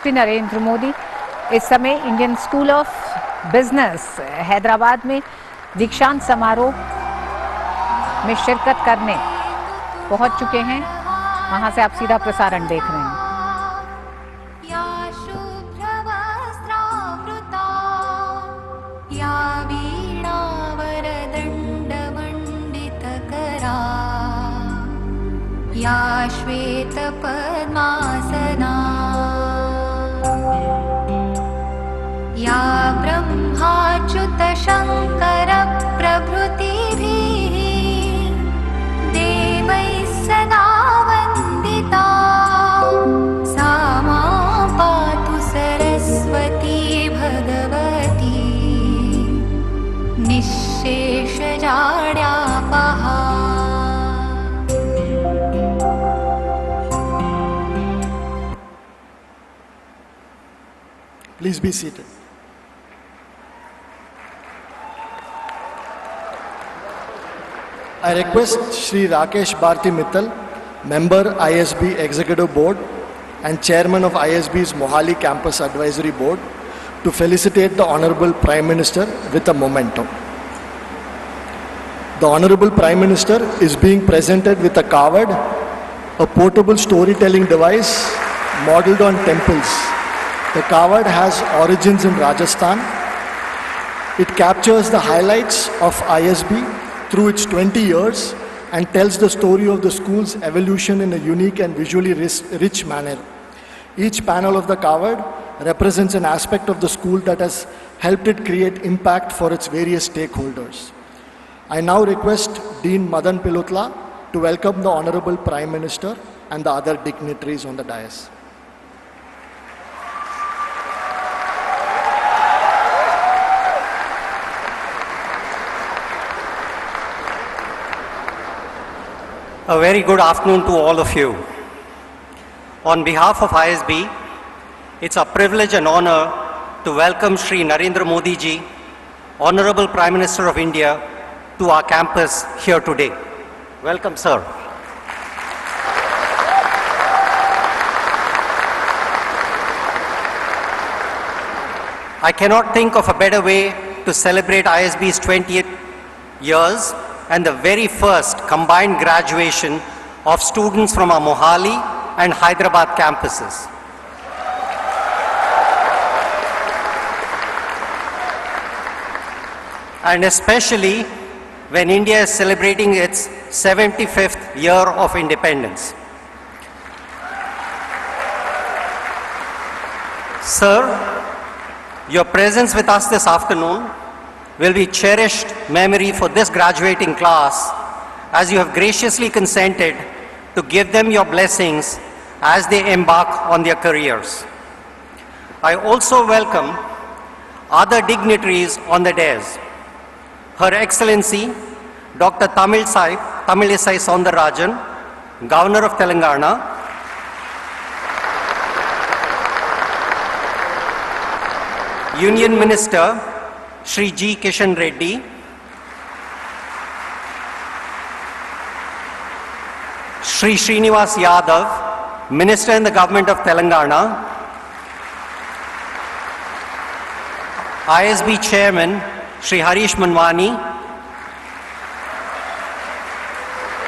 प्रधानमंत्री नरेंद्र मोदी इस समय Indian school of business Hyderabad में दीक्षांत समारोह में शिरकत करने पहुंच चुके हैं। वहां से आप सीधा प्रसारण देख रहे हैं। या श्वेत पद्मासना या ब्रह्माच्युत शंकर प्रभृतिभिः देवैः सदा वन्दिता सा मां पातु Saraswati Bhagwati निःशेषजाड्यापहा। Please be seated. I request Shri Rakesh Bharti Mittal, Member ISB Executive Board and Chairman of ISB's Mohali Campus Advisory Board, to felicitate the Honorable Prime Minister with a memento. The Honorable Prime Minister is being presented with a kavod, a portable storytelling device modeled on temples. The kavod has origins in Rajasthan. It captures the highlights of ISB through its 20 years and tells the story of the school's evolution in a unique and visually rich manner. Each panel of the kavod represents an aspect of the school that has helped it create impact for its various stakeholders. I now request Dean Madan Pilotla to welcome the Honorable Prime Minister and the other dignitaries on the dais. A very good afternoon to all of you. On behalf of ISB, it's a privilege and honor to welcome Shri Narendra Modi ji, Honorable Prime Minister of India, to our campus here today. Welcome, sir. I cannot think of a better way to celebrate ISB's 20th years and the very first combined graduation of students from our Mohali and Hyderabad campuses. And especially when India is celebrating its 75th year of independence. Sir, your presence with us this afternoon will be cherished memory for this graduating class, as you have graciously consented to give them your blessings as they embark on their careers. I also welcome other dignitaries on the dais. Her Excellency, Dr. Tamilisai Soundarajan, Governor of Telangana, Union Minister, Shri G. Kishan Reddy, Shri Srinivas Yadav, Minister in the Government of Telangana, ISB Chairman, Shri Harish Manwani,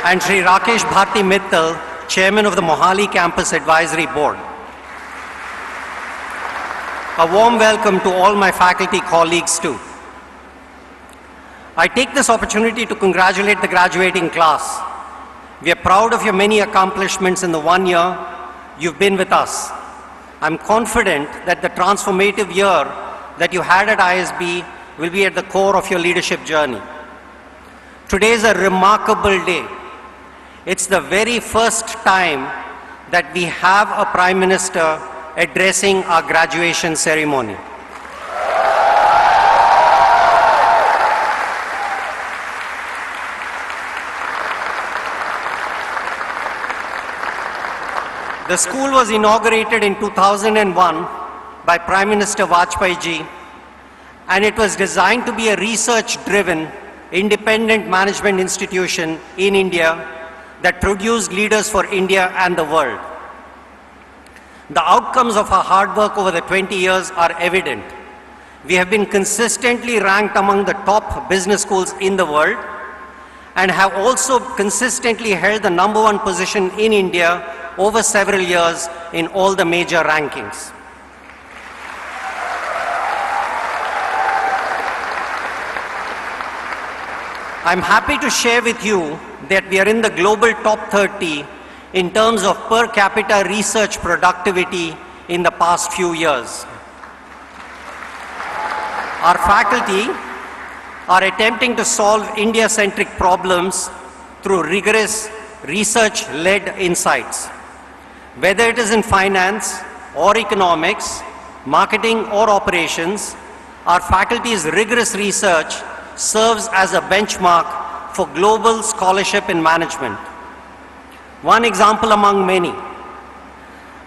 and Shri Rakesh Bharti Mittal, Chairman of the Mohali Campus Advisory Board. A warm welcome to all my faculty colleagues too. I take this opportunity to congratulate the graduating class. We are proud of your many accomplishments in the 1 year you've been with us. I'm confident that the transformative year that you had at ISB will be at the core of your leadership journey. Today is a remarkable day. It's the very first time that we have a Prime Minister addressing our graduation ceremony. The school was inaugurated in 2001 by Prime Minister Vajpayee ji, and it was designed to be a research-driven, independent management institution in India that produced leaders for India and the world. The outcomes of our hard work over the 20 years are evident. We have been consistently ranked among the top business schools in the world and have also consistently held the #1 position in India over several years in all the major rankings. I'm happy to share with you that we are in the global top 30 in terms of per capita research productivity in the past few years. Our faculty are attempting to solve India-centric problems through rigorous research-led insights. Whether it is in finance or economics, marketing or operations, our faculty's rigorous research serves as a benchmark for global scholarship in management. One example among many.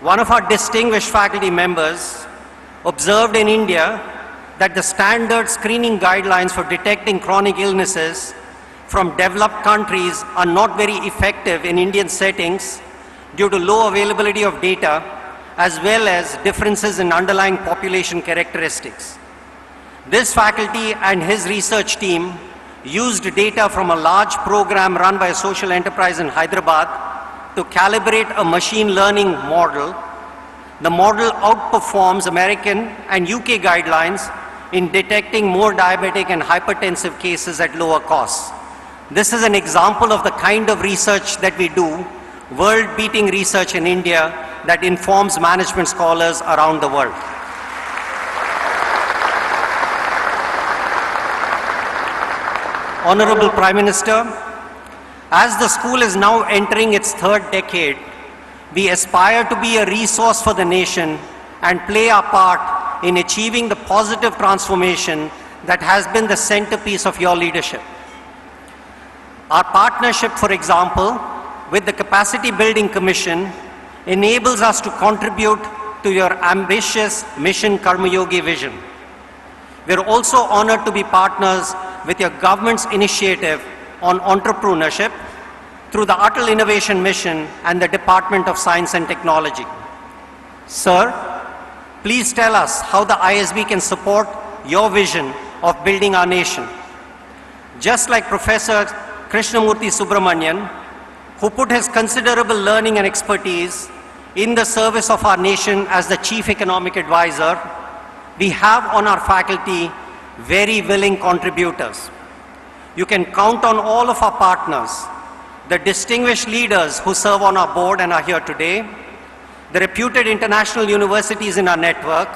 One of our distinguished faculty members observed in India that the standard screening guidelines for detecting chronic illnesses from developed countries are not very effective in Indian settings due to low availability of data as well as differences in underlying population characteristics. This faculty and his research team used data from a large program run by a social enterprise in Hyderabad to calibrate a machine learning model. The model outperforms American and UK guidelines in detecting more diabetic and hypertensive cases at lower costs. This is an example of the kind of research that we do, world-beating research in India that informs management scholars around the world. Honorable Prime Minister, as the school is now entering its 3rd decade, we aspire to be a resource for the nation and play our part in achieving the positive transformation that has been the centerpiece of your leadership. Our partnership, for example, with the Capacity Building Commission enables us to contribute to your ambitious Mission Karmayogi vision. We are also honored to be partners with your government's initiative on entrepreneurship through the Atal Innovation Mission and the Department of Science and Technology. Sir, please tell us how the ISB can support your vision of building our nation. Just like Professor Krishnamurthy Subramanian, who put his considerable learning and expertise in the service of our nation as the Chief Economic Advisor, we have on our faculty very willing contributors. You can count on all of our partners, the distinguished leaders who serve on our board and are here today, the reputed international universities in our network,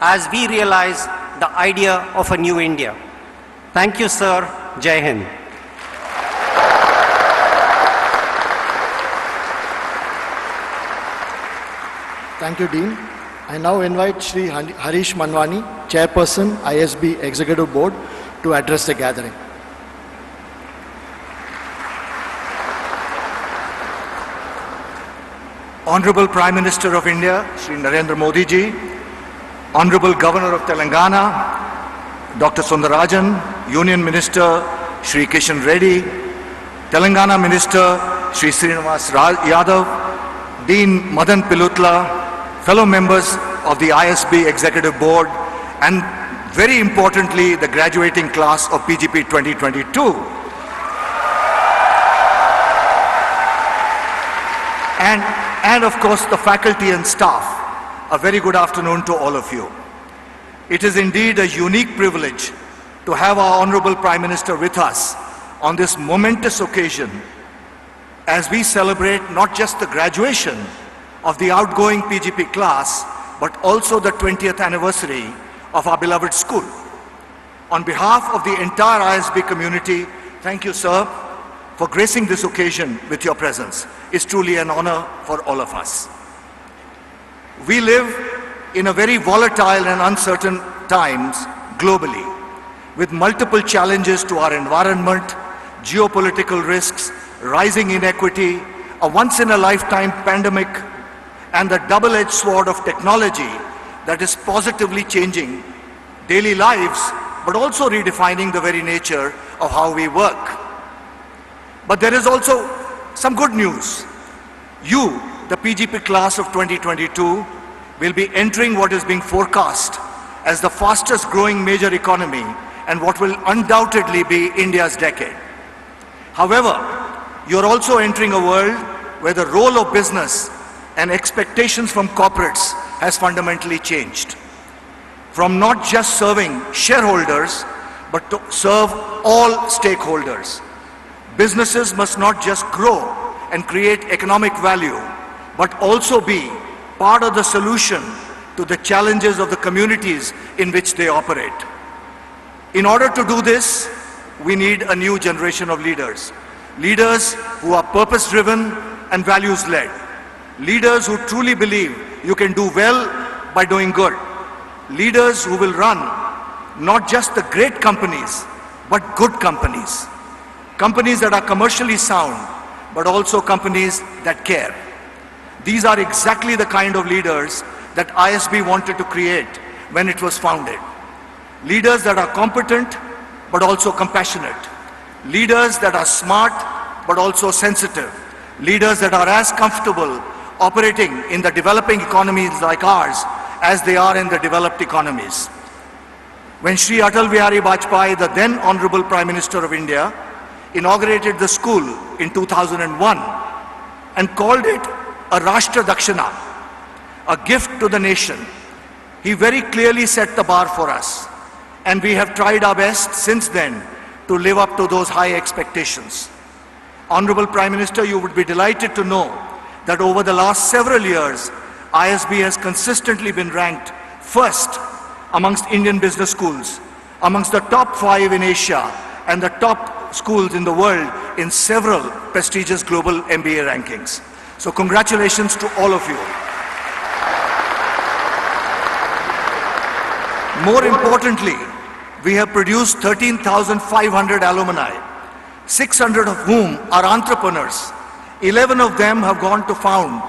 as we realize the idea of a new India. Thank you, sir. Jai Hind. Thank you, Dean. I now invite Shri Harish Manwani, Chairperson, ISB Executive Board, to address the gathering. Honorable Prime Minister of India, Shri Narendra Modi ji, Honorable Governor of Telangana, Dr. Sundarajan, Union Minister, Shri Kishan Reddy, Telangana Minister, Shri Srinivas Yadav, Dean Madan Pilutla, fellow members of the ISB Executive Board, and very importantly, the graduating class of PGP 2022. And of course, the faculty and staff. A very good afternoon to all of you. It is indeed a unique privilege to have our Honorable Prime Minister with us on this momentous occasion as we celebrate not just the graduation of the outgoing PGP class, but also the 20th anniversary of our beloved school. On behalf of the entire ISB community, thank you, sir, for gracing this occasion with your presence. It's truly an honor for all of us. We live in a very volatile and uncertain times globally, with multiple challenges to our environment, geopolitical risks, rising inequity, a once-in-a-lifetime pandemic, and the double-edged sword of technology that is positively changing daily lives, but also redefining the very nature of how we work. But there is also some good news. You, the PGP class of 2022 will be entering what is being forecast as the fastest growing major economy and what will undoubtedly be India's decade. However, you're also entering a world where the role of business and expectations from corporates has fundamentally changed. From not just serving shareholders, but to serve all stakeholders. Businesses must not just grow and create economic value, but also be part of the solution to the challenges of the communities in which they operate. In order to do this, we need a new generation of leaders. Leaders who are purpose-driven and values-led. Leaders who truly believe you can do well by doing good. Leaders who will run not just the great companies, but good companies. Companies that are commercially sound, but also companies that care. These are exactly the kind of leaders that ISB wanted to create when it was founded. Leaders that are competent, but also compassionate. Leaders that are smart, but also sensitive. Leaders that are as comfortable operating in the developing economies like ours as they are in the developed economies. When Shri Atal Bihari Vajpayee, the then Honorable Prime Minister of India, inaugurated the school in 2001 and called it a Rashtra Dakshina, a gift to the nation, he very clearly set the bar for us. And we have tried our best since then to live up to those high expectations. Honorable Prime Minister, you would be delighted to know that over the last several years, ISB has consistently been ranked first amongst Indian business schools, amongst the top 5 in Asia and the top schools in the world in several prestigious global MBA rankings. So congratulations to all of you. More importantly, we have produced 13,500 alumni, 600 of whom are entrepreneurs. 11 of them have gone to found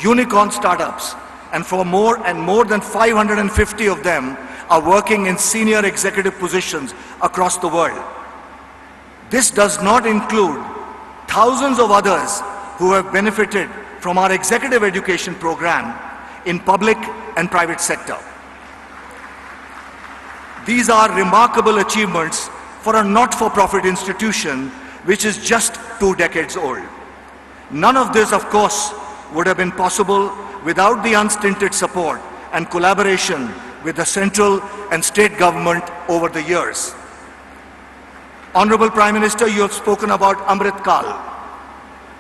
unicorn startups, and more than 550 of them are working in senior executive positions across the world. This does not include thousands of others who have benefited from our executive education program in public and private sector. These are remarkable achievements for a not-for-profit institution which is just 2 decades old. None of this, of course, would have been possible without the unstinted support and collaboration with the central and state government over the years. Honorable Prime Minister, you have spoken about Amrit Kal,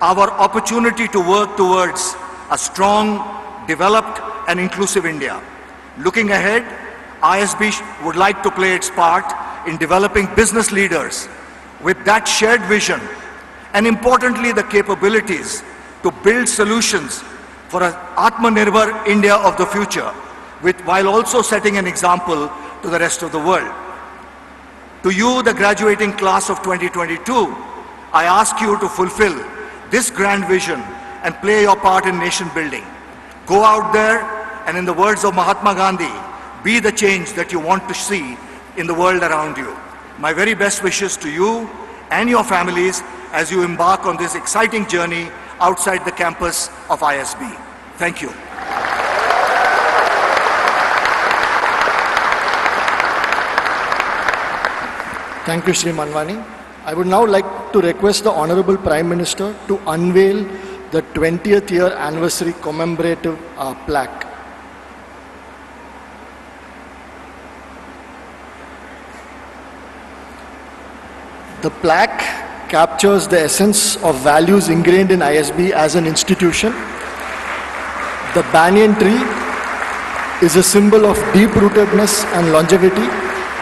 our opportunity to work towards a strong, developed and inclusive India. Looking ahead, ISB would like to play its part in developing business leaders with that shared vision and importantly the capabilities to build solutions for an Atmanirbhar India of the future, while also setting an example to the rest of the world. To you, the graduating class of 2022, I ask you to fulfill this grand vision and play your part in nation building. Go out there and, in the words of Mahatma Gandhi, be the change that you want to see in the world around you. My very best wishes to you and your families as you embark on this exciting journey outside the campus of ISB. Thank you. Thank you, Shri Manwani. I would now like to request the Honorable Prime Minister to unveil the 20th year anniversary commemorative plaque. The plaque captures the essence of values ingrained in ISB as an institution. The banyan tree is a symbol of deep-rootedness and longevity,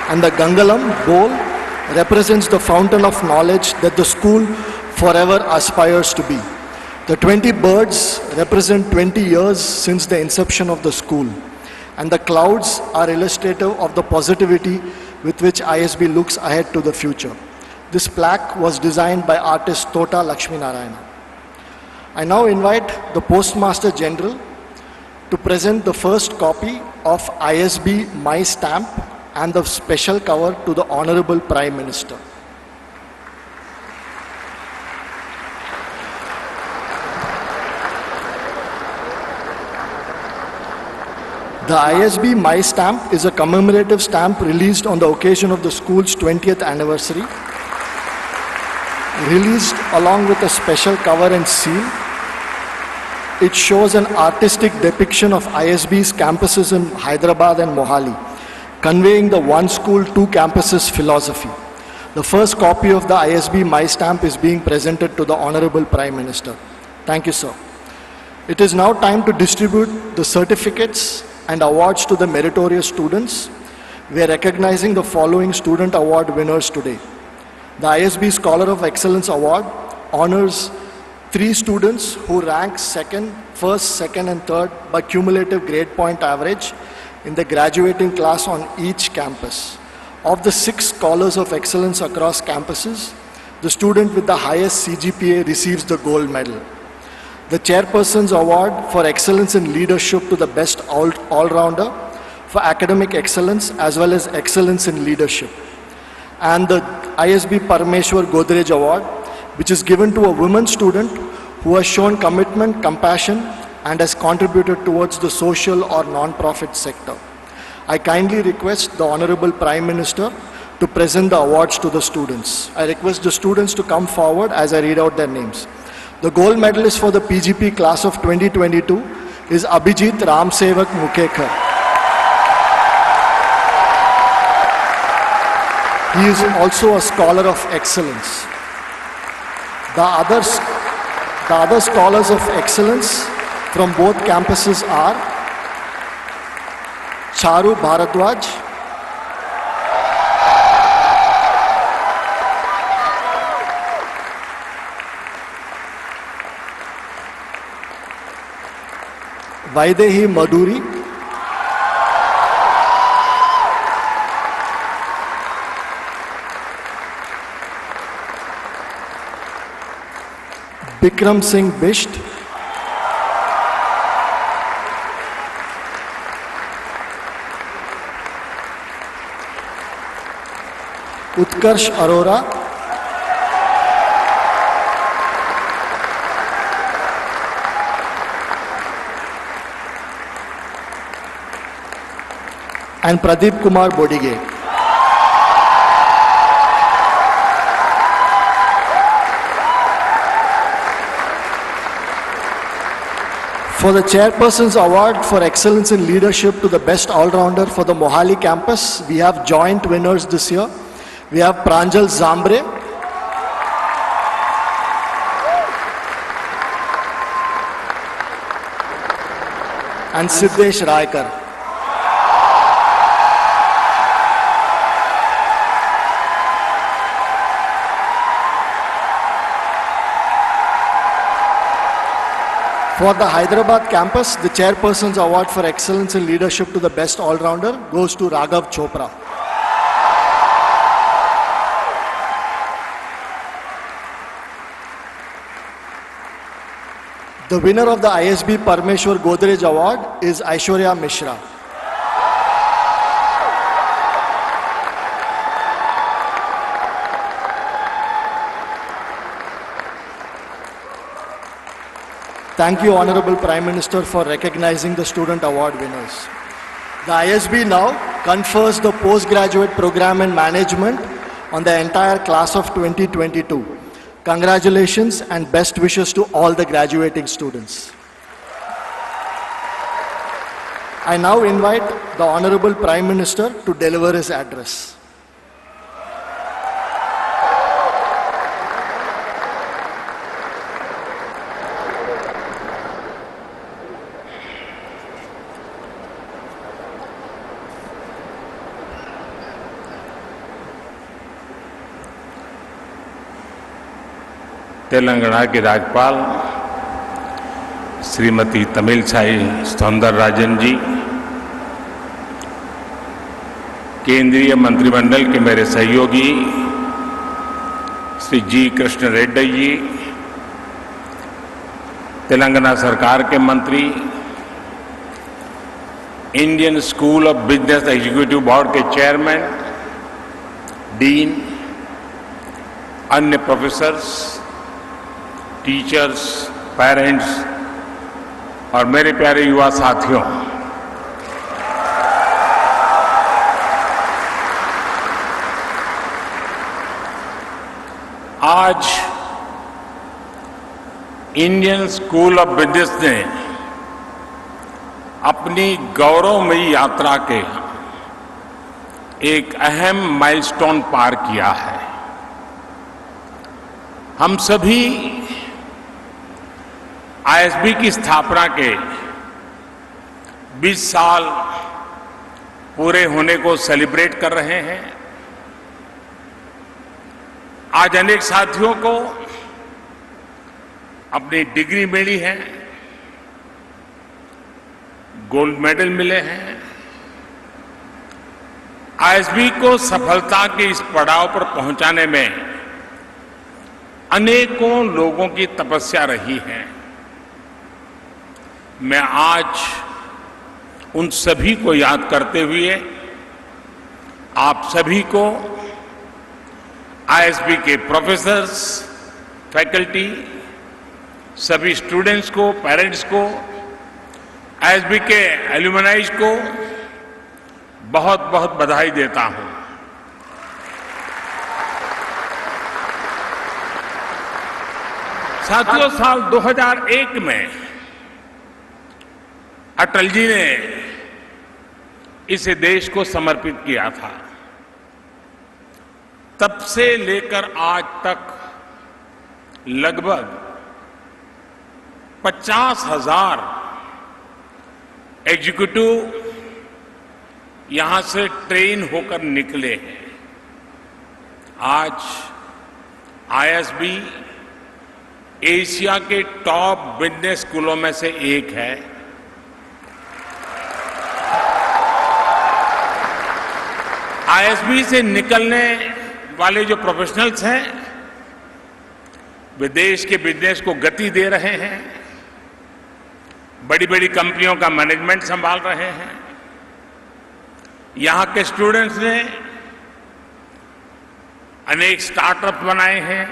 and the Gangalam bowl represents the fountain of knowledge that the school forever aspires to be. The 20 birds represent 20 years since the inception of the school, and the clouds are illustrative of the positivity with which ISB looks ahead to the future. This plaque was designed by artist Tota Lakshmi Narayana. I now invite the Postmaster General to present the first copy of ISB My Stamp and the special cover to the Honorable Prime Minister. The ISB My Stamp is a commemorative stamp released on the occasion of the school's 20th anniversary. Released along with a special cover and seal. It shows an artistic depiction of ISB's campuses in Hyderabad and Mohali, conveying the one school, two campuses philosophy. The first copy of the ISB My Stamp is being presented to the Honorable Prime Minister. Thank you, sir. It is now time to distribute the certificates and awards to the meritorious students. We are recognizing the following student award winners today. The ISB Scholar of Excellence Award honors 3 students who rank first, second and third by cumulative grade point average in the graduating class on each campus. Of the 6 Scholars of Excellence across campuses, the student with the highest CGPA receives the gold medal. The Chairperson's Award for Excellence in Leadership to the Best All-Rounder for Academic Excellence as well as Excellence in Leadership. And the ISB Parameshwar Godrej Award, which is given to a woman student who has shown commitment, compassion, and has contributed towards the social or non-profit sector. I kindly request the Honorable Prime Minister to present the awards to the students. I request the students to come forward as I read out their names. The gold medalist for the PGP class of 2022 is Abhijit Ramsevak Mukekar. He is also a Scholar of Excellence. The other Scholars of Excellence from both campuses are Charu Bharadwaj, Vaidehi Madhuri, Bikram Singh Bisht, Utkarsh Arora, and Pradeep Kumar Bodige. For the Chairperson's Award for Excellence in Leadership to the Best All-Rounder for the Mohali campus, we have joint winners this year. We have Pranjal Zambre, and Siddesh Raikar. For the Hyderabad campus, the Chairperson's Award for Excellence in Leadership to the Best All-Rounder goes to Raghav Chopra. The winner of the ISB Parameshwar Godrej Award is Aishwarya Mishra. Thank you, Honorable Prime Minister, for recognizing the student award winners. The ISB now confers the postgraduate program in management on the entire class of 2022. Congratulations and best wishes to all the graduating students. I now invite the Honorable Prime Minister to deliver his address. Telangana की राज्यपाल श्रीमती तमिलसाई सौंदरराजन जी, केंद्रीय मंत्रिमंडल के मेरे सहयोगी श्री जी कृष्ण रेड्डी जी, तेलंगाना सरकार के मंत्री, Indian school of business executive board के चेयरमैन, डीन, अन्य प्रोफेसर्स, टीचर्स, पेरेंट्स और मेरे प्यारे युवा साथियों, आज इंडियन स्कूल ऑफ बिजनेस ने अपनी गौरवमयी यात्रा के एक अहम माइलस्टोन पार किया है। हम सभी आईएसबी की स्थापना के 20 साल पूरे होने को सेलिब्रेट कर रहे हैं। आज अनेक साथियों को अपनी डिग्री मिली है, गोल्ड मेडल मिले हैं। आईएसबी को सफलता के इस पड़ाव पर पहुंचाने में अनेकों लोगों की तपस्या रही है। मैं आज उन सभी को याद करते हुए आप सभी को, आईएसबी के प्रोफेसर्स, फैकल्टी, सभी स्टूडेंट्स को, पेरेंट्स को, आईएसबी के एल्यूमनाइज को बहुत बहुत बधाई देता हूं। साथियों, साल 2001 में अटल जी ने इसे देश को समर्पित किया था। तब से लेकर आज तक लगभग 50,000 एग्जीक्यूटिव यहां से ट्रेन होकर निकले हैं। आज आईएसबी एशिया के टॉप बिजनेस स्कूलों में से एक है। आईएसबी से निकलने वाले जो प्रोफेशनल्स हैं, वे देश के बिजनेस को गति दे रहे हैं, बड़ी बड़ी कंपनियों का मैनेजमेंट संभाल रहे हैं। यहां के स्टूडेंट्स ने अनेक स्टार्टअप बनाए हैं,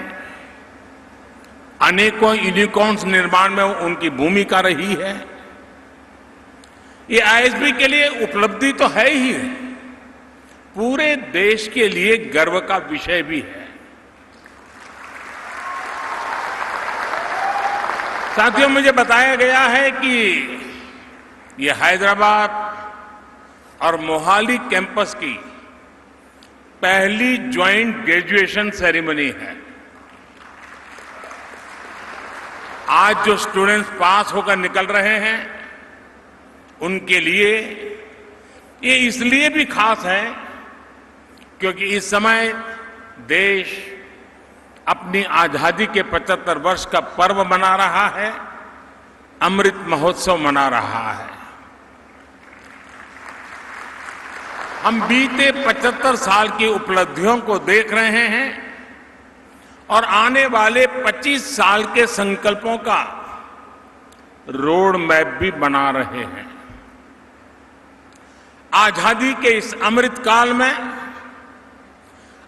अनेकों यूनिकॉर्न्स निर्माण में उनकी भूमिका रही है। ये आईएसबी के लिए उपलब्धि तो है ही, पूरे देश के लिए गर्व का विषय भी है। साथियों, मुझे बताया गया है कि ये हैदराबाद और मोहाली कैंपस की पहली ज्वाइंट ग्रेजुएशन सेरेमनी है। आज जो स्टूडेंट्स पास होकर निकल रहे हैं, उनके लिए ये इसलिए भी खास है क्योंकि इस समय देश अपनी आजादी के 75 वर्ष का पर्व मना रहा है, अमृत महोत्सव मना रहा है। हम बीते 75 साल की उपलब्धियों को देख रहे हैं और आने वाले 25 साल के संकल्पों का रोड मैप भी बना रहे हैं। आजादी के इस अमृत काल में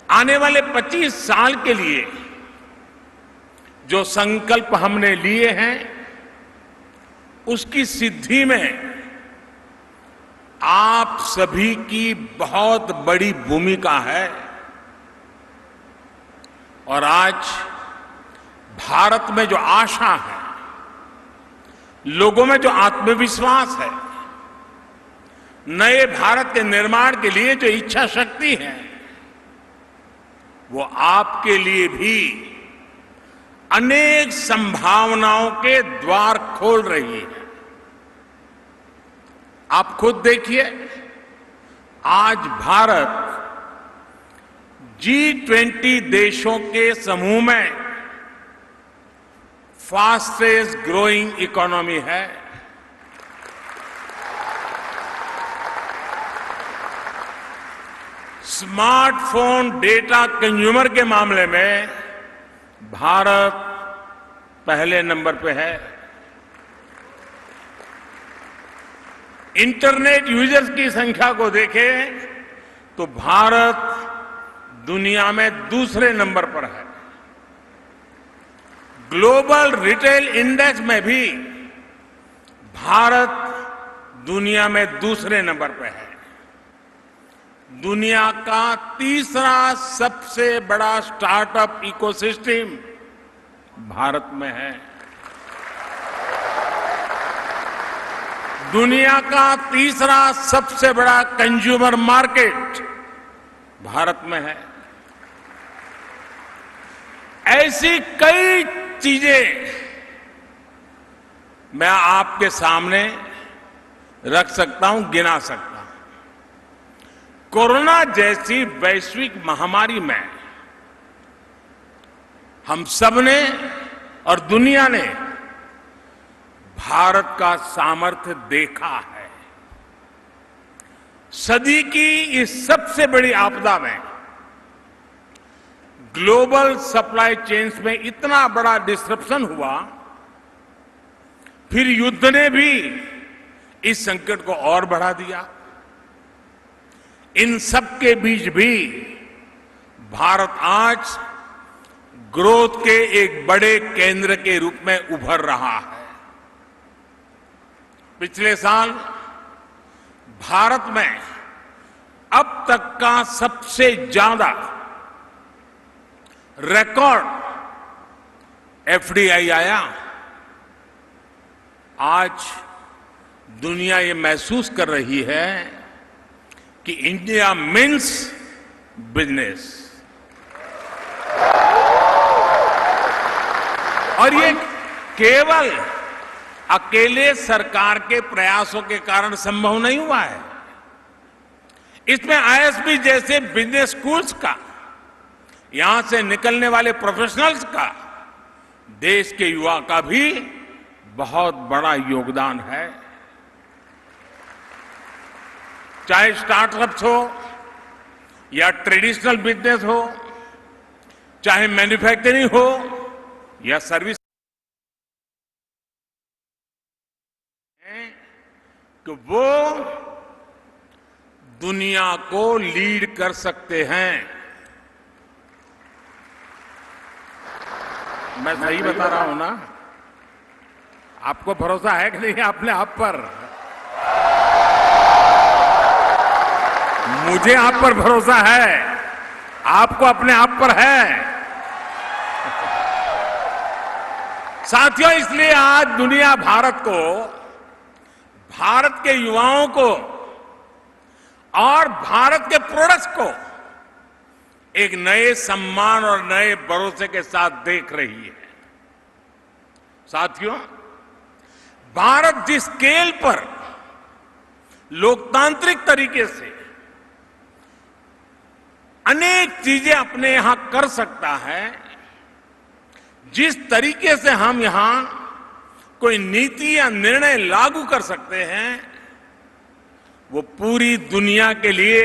आने वाले 25 साल के लिए जो संकल्प हमने लिए हैं, उसकी सिद्धि में आप सभी की बहुत बड़ी भूमिका है। और आज भारत में जो आशा है, लोगों में जो आत्मविश्वास है, नए भारत के निर्माण के लिए जो इच्छा शक्ति है, वो आपके लिए भी अनेक संभावनाओं के द्वार खोल रही है। आप खुद देखिए, आज भारत G20 देशों के समूह में फास्टेस्ट ग्रोइंग इकोनॉमी है। स्मार्टफोन डेटा कंज्यूमर के मामले में भारत पहले नंबर पे है। इंटरनेट यूजर्स की संख्या को देखें तो भारत दुनिया में दूसरे नंबर पर है। ग्लोबल रिटेल इंडेक्स में भी भारत दुनिया में दूसरे नंबर पर है। दुनिया का तीसरा सबसे बड़ा स्टार्टअप इकोसिस्टम भारत में है। दुनिया का तीसरा सबसे बड़ा कंज्यूमर मार्केट भारत में है। ऐसी कई चीजें मैं आपके सामने रख सकता हूं, गिना सकता हूं। कोरोना जैसी वैश्विक महामारी में हम सबने और दुनिया ने भारत का सामर्थ्य देखा है। सदी की इस सबसे बड़ी आपदा में ग्लोबल सप्लाई चेन्स में इतना बड़ा डिस्रप्शन हुआ, फिर युद्ध ने भी इस संकट को और बढ़ा दिया। इन सब के बीच भी भारत आज ग्रोथ के एक बड़े केंद्र के रूप में उभर रहा है। पिछले साल भारत में अब तक का सबसे ज्यादा रिकॉर्ड एफडीआई आया। आज दुनिया ये महसूस कर रही है कि इंडिया मीन्स बिजनेस, और ये केवल अकेले सरकार के प्रयासों के कारण संभव नहीं हुआ है। इसमें आईएसबी जैसे बिजनेस स्कूल्स का, यहां से निकलने वाले प्रोफेशनल्स का, देश के युवा का भी बहुत बड़ा योगदान है। चाहे स्टार्टअप्स हो या ट्रेडिशनल बिजनेस हो, चाहे मैन्युफैक्चरिंग हो या सर्विस, कि वो दुनिया को लीड कर सकते हैं। मैं सही बता रहा हूं ना? आपको भरोसा है कि नहीं अपने आप पर? मुझे आप पर भरोसा है, आपको अपने आप पर है। साथियों, इसलिए आज दुनिया भारत को, भारत के युवाओं को और भारत के प्रोडक्ट्स को एक नए सम्मान और नए भरोसे के साथ देख रही है। साथियों, भारत जिस स्केल पर लोकतांत्रिक तरीके से अनेक चीजें अपने यहां कर सकता है, जिस तरीके से हम यहां कोई नीति या निर्णय लागू कर सकते हैं, वो पूरी दुनिया के लिए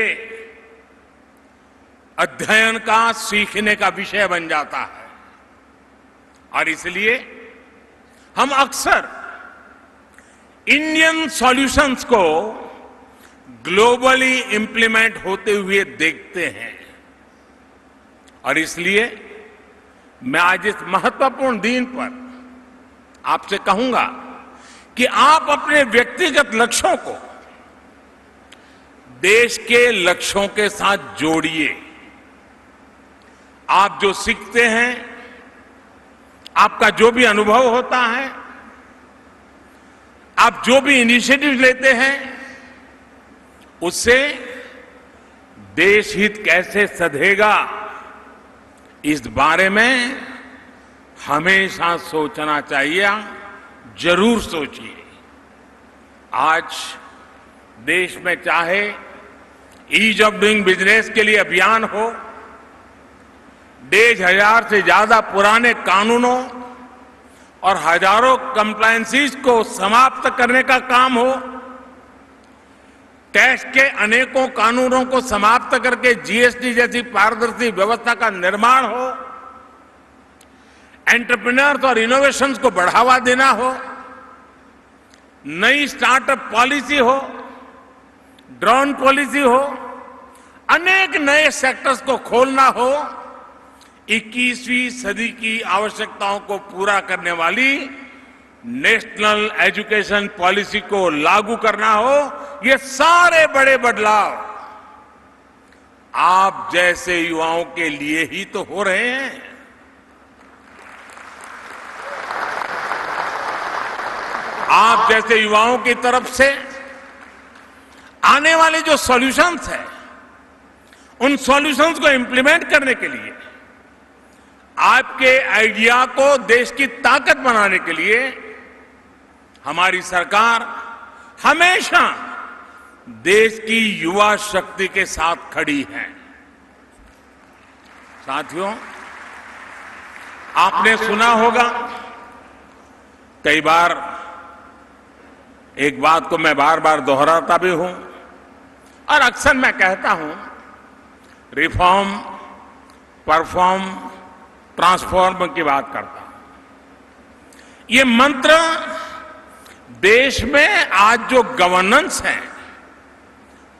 अध्ययन का, सीखने का विषय बन जाता है। और इसलिए हम अक्सर इंडियन सॉल्यूशंस को ग्लोबली इंप्लीमेंट होते हुए देखते हैं। और इसलिए मैं आज इस महत्वपूर्ण दिन पर आपसे कहूंगा कि आप अपने व्यक्तिगत लक्ष्यों को देश के लक्ष्यों के साथ जोड़िए। आप जो सीखते हैं, आपका जो भी अनुभव होता है, आप जो भी इनिशिएटिव लेते हैं, उससे देश हित कैसे सधेगा, इस बारे में हमेशा सोचना चाहिए। जरूर सोचिए। आज देश में चाहे ईज ऑफ डूइंग बिजनेस के लिए अभियान हो, 1,500 से ज्यादा पुराने कानूनों और हजारों कंप्लायंसेस को समाप्त करने का काम हो, टैक्स के अनेकों कानूनों को समाप्त करके जीएसटी जैसी पारदर्शी व्यवस्था का निर्माण हो, एंटरप्रेन्योर्स और इनोवेशंस को बढ़ावा देना हो, नई स्टार्टअप पॉलिसी हो, ड्रोन पॉलिसी हो, अनेक नए सेक्टर्स को खोलना हो, 21वीं सदी की आवश्यकताओं को पूरा करने वाली नेशनल एजुकेशन पॉलिसी को लागू करना हो, ये सारे बड़े बदलाव आप जैसे युवाओं के लिए ही तो हो रहे हैं। आप जैसे युवाओं की तरफ से आने वाले जो सॉल्यूशंस हैं, उन सॉल्यूशंस को इंप्लीमेंट करने के लिए, आपके आइडिया को देश की ताकत बनाने के लिए हमारी सरकार हमेशा देश की युवा शक्ति के साथ खड़ी है। साथियों, आपने सुना होगा, कई बार एक बात को मैं बार बार दोहराता भी हूं और अक्सर मैं कहता हूं, रिफॉर्म, परफॉर्म, ट्रांसफॉर्म की बात करता हूं। ये मंत्र देश में आज जो गवर्नेंस है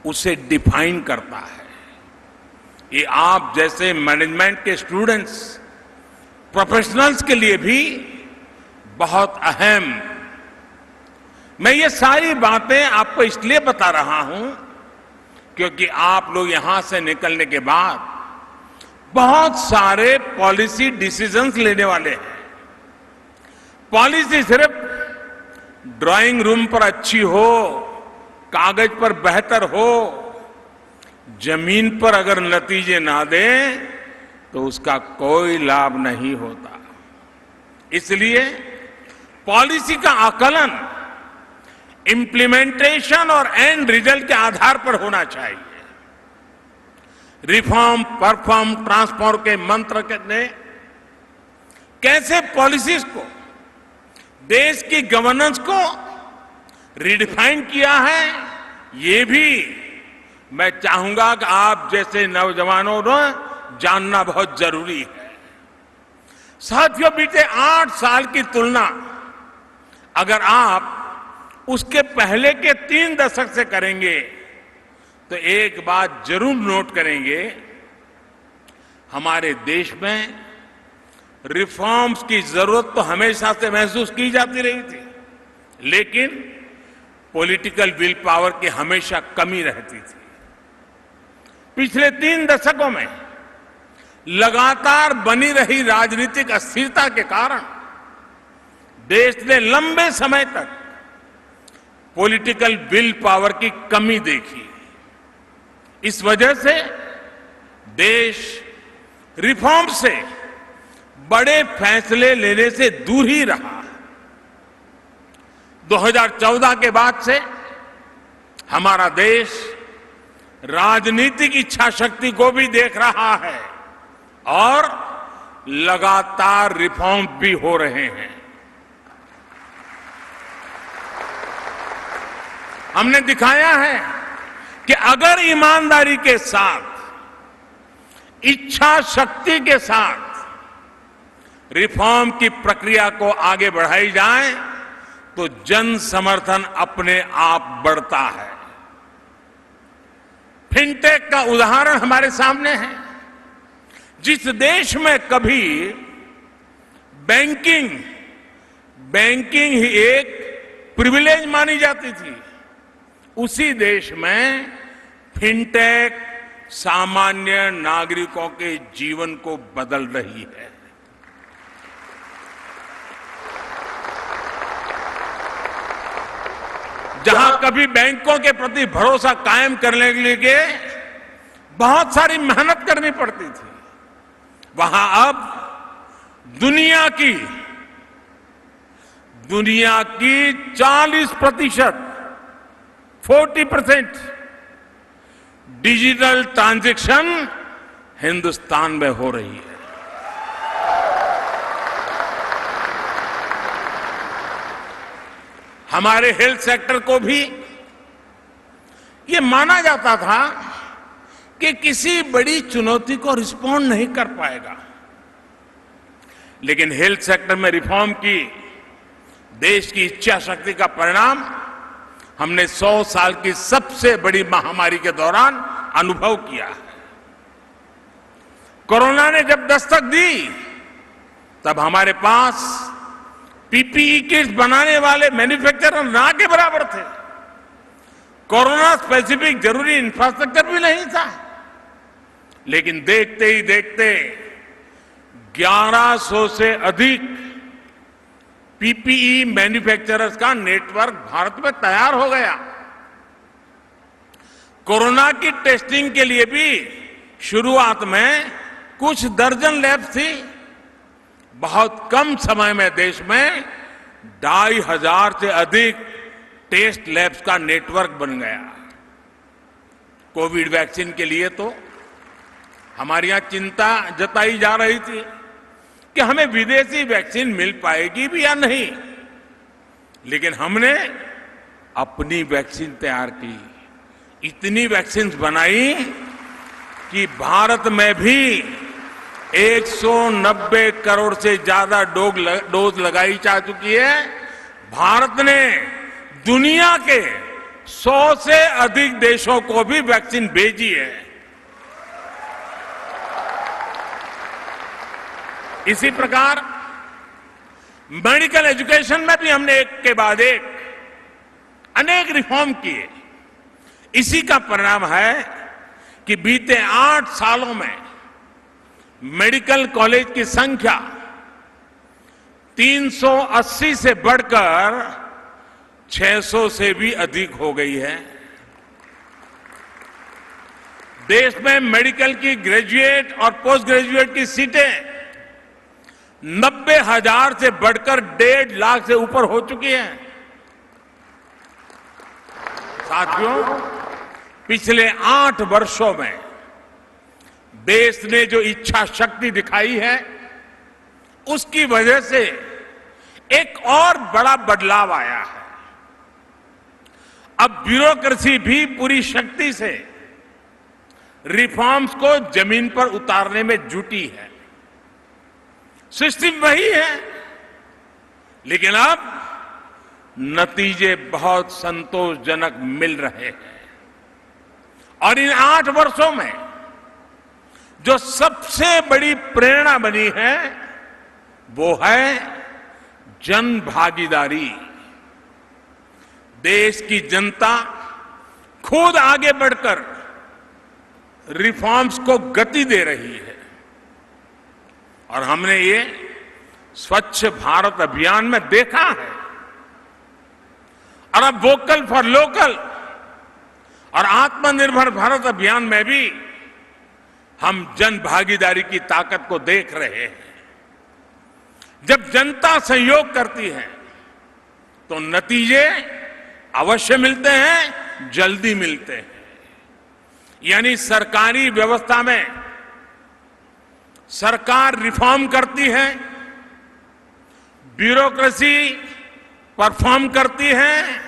उसे डिफाइन करता है। ये आप जैसे मैनेजमेंट के स्टूडेंट्स, प्रोफेशनल्स के लिए भी बहुत अहम। मैं ये सारी बातें आपको इसलिए बता रहा हूं क्योंकि आप लोग यहां से निकलने के बाद बहुत सारे पॉलिसी डिसीजंस लेने वाले हैं। पॉलिसी सिर्फ ड्राइंग रूम पर अच्छी हो, कागज पर बेहतर हो, जमीन पर अगर नतीजे ना दें तो उसका कोई लाभ नहीं होता। इसलिए पॉलिसी का आकलन इंप्लीमेंटेशन और एंड रिजल्ट के आधार पर होना चाहिए। रिफॉर्म, परफॉर्म, ट्रांसफॉर्म के मंत्र ने कैसे पॉलिसीज को, देश की गवर्नेंस को रिडिफाइन किया है, ये भी मैं चाहूंगा कि आप जैसे नौजवानों ने जानना बहुत जरूरी है। साथियों, बीते 8 साल की तुलना अगर आप उसके पहले के 3 दशक से करेंगे तो एक बात जरूर नोट करेंगे, हमारे देश में रिफॉर्म्स की जरूरत तो हमेशा से महसूस की जाती रही थी, लेकिन पॉलिटिकल विल पावर की हमेशा कमी रहती थी। पिछले 3 दशकों में लगातार बनी रही राजनीतिक अस्थिरता के कारण देश ने लंबे समय तक पॉलिटिकल विल पावर की कमी देखी। इस वजह से देश रिफॉर्म से बड़े फैसले लेने से दूर ही रहा। 2014 के बाद से हमारा देश राजनीतिक इच्छा शक्ति को भी देख रहा है और लगातार रिफॉर्म भी हो रहे हैं। हमने दिखाया है कि अगर ईमानदारी के साथ, इच्छा शक्ति के साथ रिफॉर्म की प्रक्रिया को आगे बढ़ाई जाए तो जन समर्थन अपने आप बढ़ता है। फिनटेक का उदाहरण हमारे सामने है। जिस देश में कभी बैंकिंग ही एक प्रिविलेज मानी जाती थी, उसी देश में फिनटेक सामान्य नागरिकों के जीवन को बदल रही है। जहां कभी बैंकों के प्रति भरोसा कायम करने के लिए बहुत सारी मेहनत करनी पड़ती थी, वहां अब दुनिया की 40% डिजिटल ट्रांजैक्शन हिंदुस्तान में हो रही है। हमारे हेल्थ सेक्टर को भी ये माना जाता था कि किसी बड़ी चुनौती को रिस्पॉन्ड नहीं कर पाएगा, लेकिन हेल्थ सेक्टर में रिफॉर्म की देश की इच्छा शक्ति का परिणाम हमने 100 साल की सबसे बड़ी महामारी के दौरान अनुभव किया है। कोरोना ने जब दस्तक दी, तब हमारे पास पीपीई किट्स बनाने वाले मैन्युफैक्चरर ना के बराबर थे। कोरोना स्पेसिफिक जरूरी इंफ्रास्ट्रक्चर भी नहीं था, लेकिन देखते ही देखते 1100 से अधिक पीपीई मैन्युफैक्चरर्स का नेटवर्क भारत में तैयार हो गया। कोरोना की टेस्टिंग के लिए भी शुरुआत में कुछ दर्जन लैब थी। बहुत कम समय में देश में 2500 से अधिक टेस्ट लैब्स का नेटवर्क बन गया। कोविड वैक्सीन के लिए तो हमारे यहां चिंता जताई जा रही थी कि हमें विदेशी वैक्सीन मिल पाएगी भी या नहीं, लेकिन हमने अपनी वैक्सीन तैयार की, इतनी वैक्सीन बनाई कि भारत में भी 190 करोड़ से ज्यादा डोज लगाई जा चुकी है। भारत ने दुनिया के 100 से अधिक देशों को भी वैक्सीन भेजी है। इसी प्रकार मेडिकल एजुकेशन में भी हमने एक के बाद एक अनेक रिफॉर्म किए। इसी का परिणाम है कि बीते 8 सालों में मेडिकल कॉलेज की संख्या 380 से बढ़कर 600 से भी अधिक हो गई है। देश में मेडिकल की ग्रेजुएट और पोस्ट ग्रेजुएट की सीटें 90,000 से बढ़कर 1.5 लाख से ऊपर हो चुकी हैं। साथियों, पिछले 8 वर्षों में देश ने जो इच्छा शक्ति दिखाई है, उसकी वजह से एक और बड़ा बदलाव आया है। अब ब्यूरोक्रेसी भी पूरी शक्ति से रिफॉर्म्स को जमीन पर उतारने में जुटी है। सिस्टम वही है, लेकिन अब नतीजे बहुत संतोषजनक मिल रहे हैं। और इन 8 वर्षों में जो सबसे बड़ी प्रेरणा बनी है, वो है जन भागीदारी। देश की जनता खुद आगे बढ़कर रिफॉर्म्स को गति दे रही है। और हमने ये स्वच्छ भारत अभियान में देखा है। और अब वोकल फॉर लोकल और आत्मनिर्भर भारत अभियान में भी हम जन भागीदारी की ताकत को देख रहे हैं। जब जनता सहयोग करती है तो नतीजे अवश्य मिलते हैं, जल्दी मिलते हैं। यानी सरकारी व्यवस्था में सरकार रिफॉर्म करती है, ब्यूरोक्रेसी परफॉर्म करती है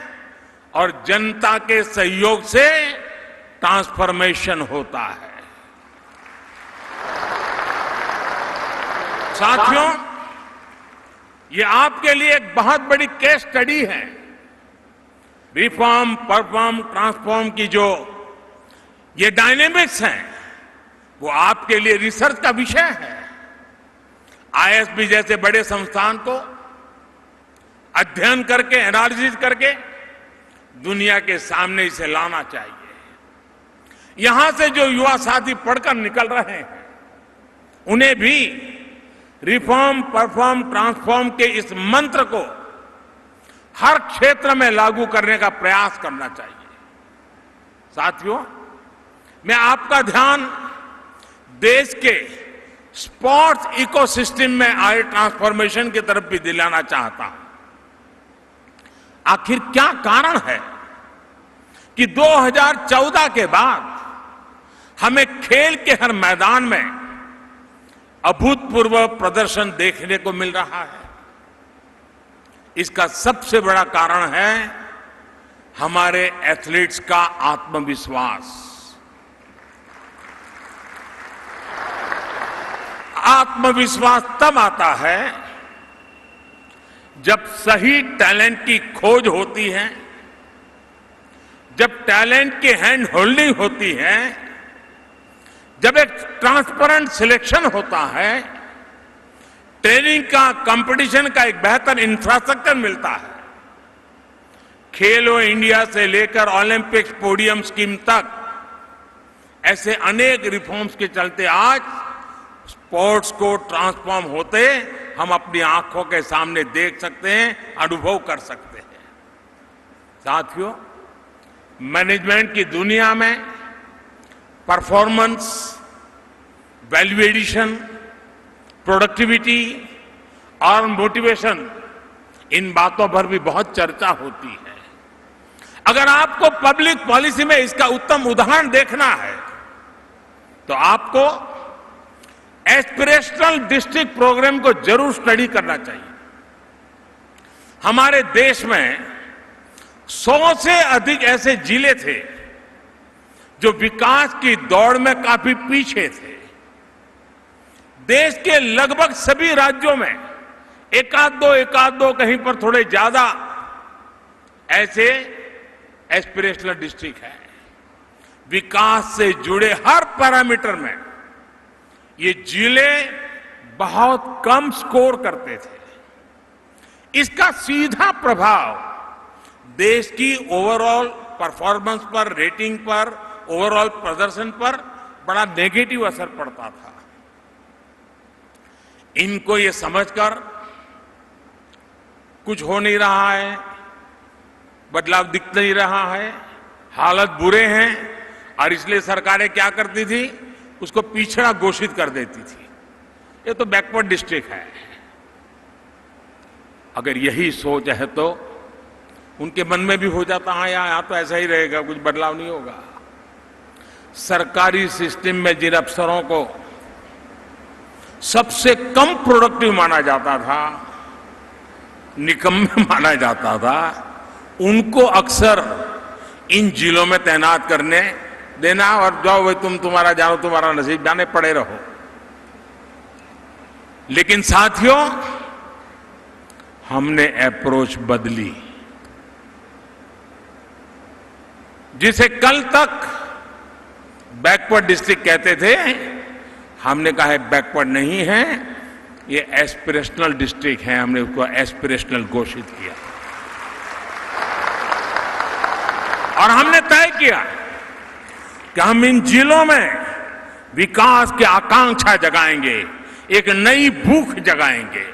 और जनता के सहयोग से ट्रांसफॉर्मेशन होता है। साथियों, ये आपके लिए एक बहुत बड़ी केस स्टडी है। रिफॉर्म, परफॉर्म, ट्रांसफॉर्म की जो ये डायनेमिक्स हैं, वो आपके लिए रिसर्च का विषय है। ISB जैसे बड़े संस्थान को अध्ययन करके, एनालिसिस करके दुनिया के सामने इसे लाना चाहिए। यहां से जो युवा साथी पढ़कर निकल रहे हैं, उन्हें भी रिफॉर्म, परफॉर्म, ट्रांसफॉर्म के इस मंत्र को हर क्षेत्र में लागू करने का प्रयास करना चाहिए। साथियों, मैं आपका ध्यान देश के स्पोर्ट्स इकोसिस्टम में आए ट्रांसफॉर्मेशन की तरफ भी दिलाना चाहता हूं। आखिर क्या कारण है कि 2014 के बाद हमें खेल के हर मैदान में अभूतपूर्व प्रदर्शन देखने को मिल रहा है? इसका सबसे बड़ा कारण है हमारे एथलीट्स का आत्मविश्वास। आत्मविश्वास तब आता है जब सही टैलेंट की खोज होती है, जब टैलेंट की हैंड होल्डिंग होती है, जब एक ट्रांसपेरेंट सिलेक्शन होता है, ट्रेनिंग का, कंपटीशन का एक बेहतर इंफ्रास्ट्रक्चर मिलता है। खेलो इंडिया से लेकर ओलंपिक्स पोडियम स्कीम तक ऐसे अनेक रिफॉर्म्स के चलते आज स्पोर्ट्स को ट्रांसफॉर्म होते हम अपनी आंखों के सामने देख सकते हैं, अनुभव कर सकते हैं। साथियों, मैनेजमेंट की दुनिया में परफॉर्मेंस, वैल्यू एडिशन, प्रोडक्टिविटी और मोटिवेशन, इन बातों पर भी बहुत चर्चा होती है। अगर आपको पब्लिक पॉलिसी में इसका उत्तम उदाहरण देखना है तो आपको एस्पिरेशनल डिस्ट्रिक्ट प्रोग्राम को जरूर स्टडी करना चाहिए। हमारे देश में 100 से अधिक ऐसे जिले थे जो विकास की दौड़ में काफी पीछे थे। देश के लगभग सभी राज्यों में एकाध दो कहीं पर थोड़े ज्यादा ऐसे एस्पिरेशनल डिस्ट्रिक्ट है। विकास से जुड़े हर पैरामीटर में ये जिले बहुत कम स्कोर करते थे। इसका सीधा प्रभाव देश की ओवरऑल परफॉर्मेंस पर, रेटिंग पर, ओवरऑल प्रदर्शन पर बड़ा नेगेटिव असर पड़ता था। इनको ये समझकर कुछ हो नहीं रहा है, बदलाव दिख नहीं रहा है, हालत बुरे हैं और इसलिए सरकारें क्या करती थी, उसको पिछड़ा घोषित कर देती थी। ये तो बैकवर्ड डिस्ट्रिक्ट है। अगर यही सोच है तो उनके मन में भी हो जाता है यहाँ तो ऐसा ही रहेगा, कुछ बदलाव नहीं होगा। सरकारी सिस्टम में जिन अफसरों को सबसे कम प्रोडक्टिव माना जाता था, निकम्मे माना जाता था, उनको अक्सर इन जिलों में तैनात करने देना और जाओ भाई तुम्हारा जानो, तुम्हारा नसीब, जाने पड़े रहो। लेकिन साथियों, हमने अप्रोच बदली। जिसे कल तक बैकवर्ड डिस्ट्रिक्ट कहते थे, हमने कहा है बैकवर्ड नहीं है, ये एस्पिरेशनल डिस्ट्रिक्ट है। हमने उसको एस्पिरेशनल घोषित किया और हमने तय किया कि हम इन जिलों में विकास की आकांक्षा जगाएंगे, एक नई भूख जगाएंगे।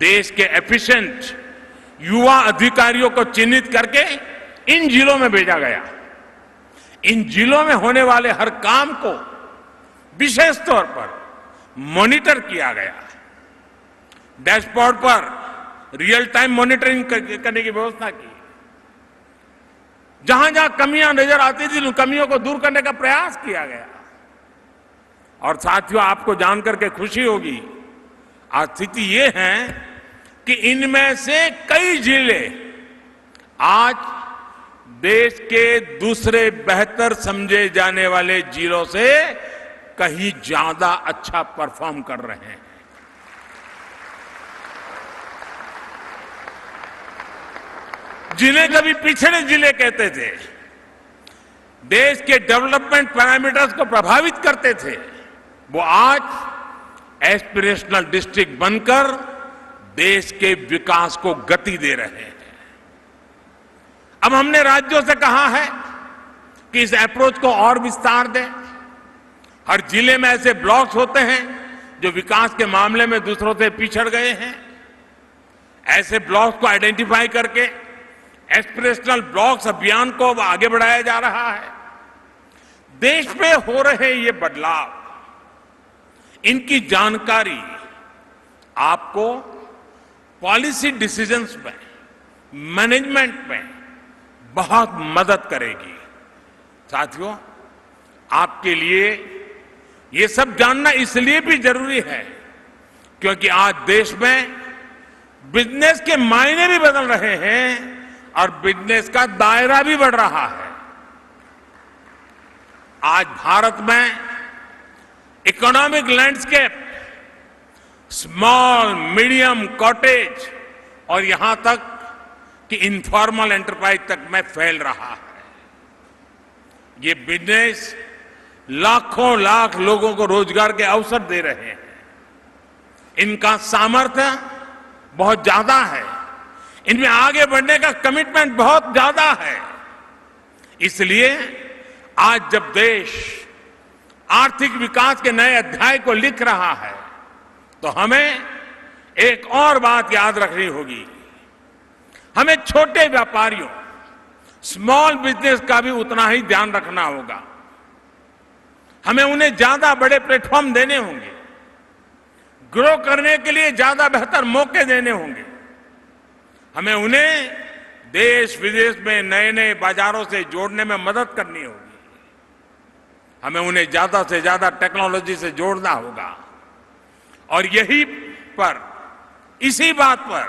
देश के एफिशिएंट युवा अधिकारियों को चिन्हित करके इन जिलों में भेजा गया। इन जिलों में होने वाले हर काम को विशेष तौर पर मॉनिटर किया गया। डैशबोर्ड पर रियल टाइम मॉनिटरिंग करने की व्यवस्था की। जहां जहां कमियां नजर आती थी, उन कमियों को दूर करने का प्रयास किया गया। और साथियों, आपको जानकर के खुशी होगी, आज स्थिति ये है कि इनमें से कई जिले आज देश के दूसरे बेहतर समझे जाने वाले जिलों से कहीं ज्यादा अच्छा परफॉर्म कर रहे हैं। जिन्हें कभी पिछड़े जिले कहते थे, देश के डेवलपमेंट पैरामीटर्स को प्रभावित करते थे, वो आज एस्पिरेशनल डिस्ट्रिक्ट बनकर देश के विकास को गति दे रहे हैं। अब हमने राज्यों से कहा है कि इस अप्रोच को और विस्तार दें। हर जिले में ऐसे ब्लॉक्स होते हैं जो विकास के मामले में दूसरों से पिछड़ गए हैं। ऐसे ब्लॉक्स को आइडेंटिफाई करके एस्पिरेशनल ब्लॉक्स अभियान को आगे बढ़ाया जा रहा है। देश में हो रहे ये बदलाव, इनकी जानकारी आपको पॉलिसी डिसीजंस में, मैनेजमेंट में बहुत मदद करेगी। साथियों, आपके लिए ये सब जानना इसलिए भी जरूरी है क्योंकि आज देश में बिजनेस के मायने भी बदल रहे हैं और बिजनेस का दायरा भी बढ़ रहा है। आज भारत में economic landscape small, medium, cottage और यहां तक कि इनफॉर्मल एंटरप्राइज तक में फैल रहा है। ये बिजनेस लाखों लाख लोगों को रोजगार के अवसर दे रहे हैं। इनका सामर्थ्य बहुत ज्यादा है, इनमें आगे बढ़ने का कमिटमेंट बहुत ज्यादा है। इसलिए आज जब देश आर्थिक विकास के नए अध्याय को लिख रहा है तो हमें एक और बात याद रखनी होगी। हमें छोटे व्यापारियों, स्मॉल बिजनेस का भी उतना ही ध्यान रखना होगा। हमें उन्हें ज्यादा बड़े प्लेटफॉर्म देने होंगे, ग्रो करने के लिए ज्यादा बेहतर मौके देने होंगे। हमें उन्हें देश विदेश में नए नए बाजारों से जोड़ने में मदद करनी होगी। हमें उन्हें ज्यादा से ज्यादा टेक्नोलॉजी से जोड़ना होगा। और यही पर, इसी बात पर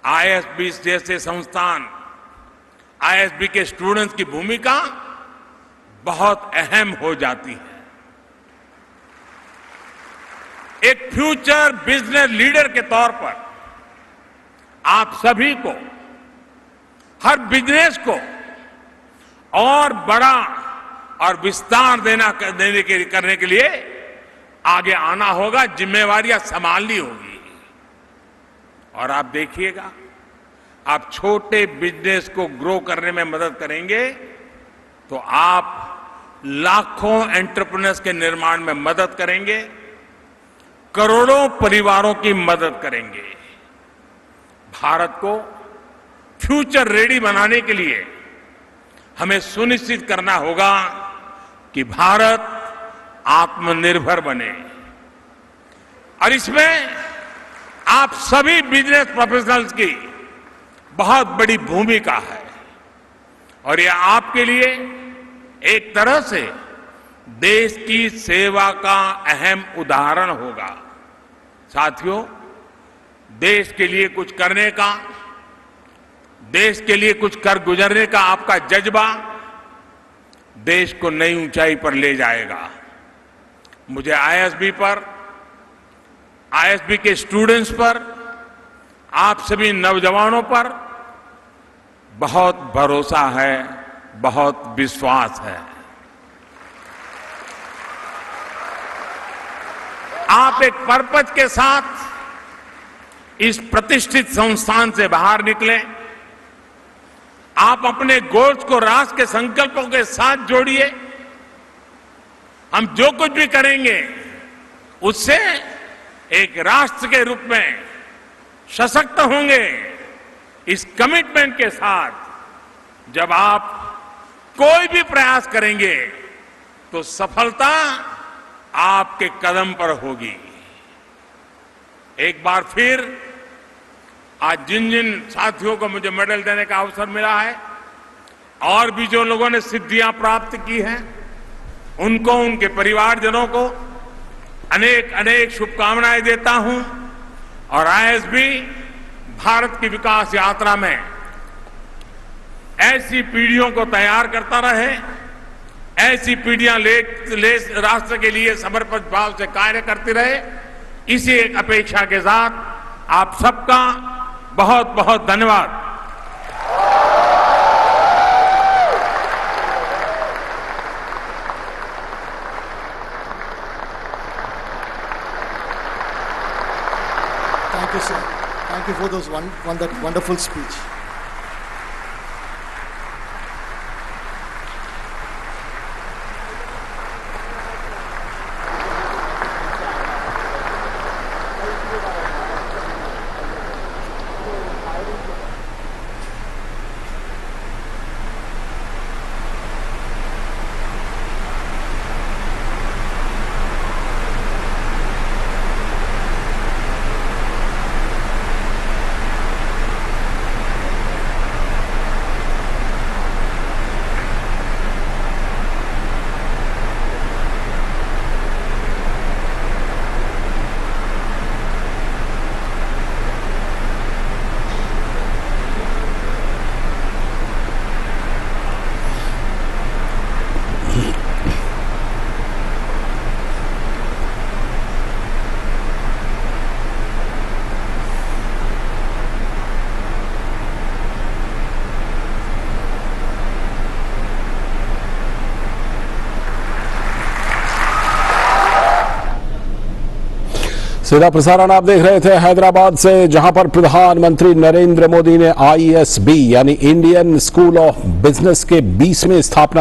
ISB जैसे संस्थान, ISB के स्टूडेंट्स की भूमिका बहुत अहम हो जाती है। एक फ्यूचर बिजनेस लीडर के तौर पर आप सभी को, हर बिजनेस को और बड़ा और विस्तार करने के लिए आगे आना होगा, जिम्मेवारियां संभालनी होगी। और आप देखिएगा, आप छोटे बिजनेस को ग्रो करने में मदद करेंगे तो आप लाखों एंटरप्रेन्योर्स के निर्माण में मदद करेंगे, करोड़ों परिवारों की मदद करेंगे। भारत को फ्यूचर रेडी बनाने के लिए हमें सुनिश्चित करना होगा कि भारत आत्मनिर्भर बने। और इसमें आप सभी बिजनेस प्रोफेशनल्स की बहुत बड़ी भूमिका है। और यह आपके लिए एक तरह से देश की सेवा का अहम उदाहरण होगा। साथियों, देश के लिए कुछ करने का, देश के लिए कुछ कर गुजरने का आपका जज्बा देश को नई ऊंचाई पर ले जाएगा। मुझे ISB पर, ISB के स्टूडेंट्स पर, आप सभी नौजवानों पर बहुत भरोसा है, बहुत विश्वास है। आप एक पर्पज के साथ इस प्रतिष्ठित संस्थान से बाहर निकले। आप अपने गोल्स को राष्ट्र के संकल्पों के साथ जोड़िए। हम जो कुछ भी करेंगे उससे एक राष्ट्र के रूप में सशक्त होंगे। इस कमिटमेंट के साथ जब आप कोई भी प्रयास करेंगे तो सफलता आपके कदम पर होगी। एक बार फिर आज जिन जिन साथियों को मुझे मेडल देने का अवसर मिला है और भी जो लोगों ने सिद्धियां प्राप्त की हैं, उनको, उनके परिवारजनों को अनेक अनेक शुभकामनाएं देता हूं। और ISB भारत की विकास यात्रा में ऐसी पीढ़ियों को तैयार करता रहे, ऐसी पीढ़ियां राष्ट्र के लिए समर्पित भाव से कार्य करती रहे। इसी एक अपेक्षा के साथ आप सबका बहुत बहुत धन्यवाद। Thank you, sir. Thank you for that wonderful speech. सीधा प्रसारण आप देख रहे थे हैदराबाद से, जहां पर प्रधानमंत्री नरेंद्र मोदी ने ISB यानी इंडियन स्कूल ऑफ बिजनेस के 20वें स्थापना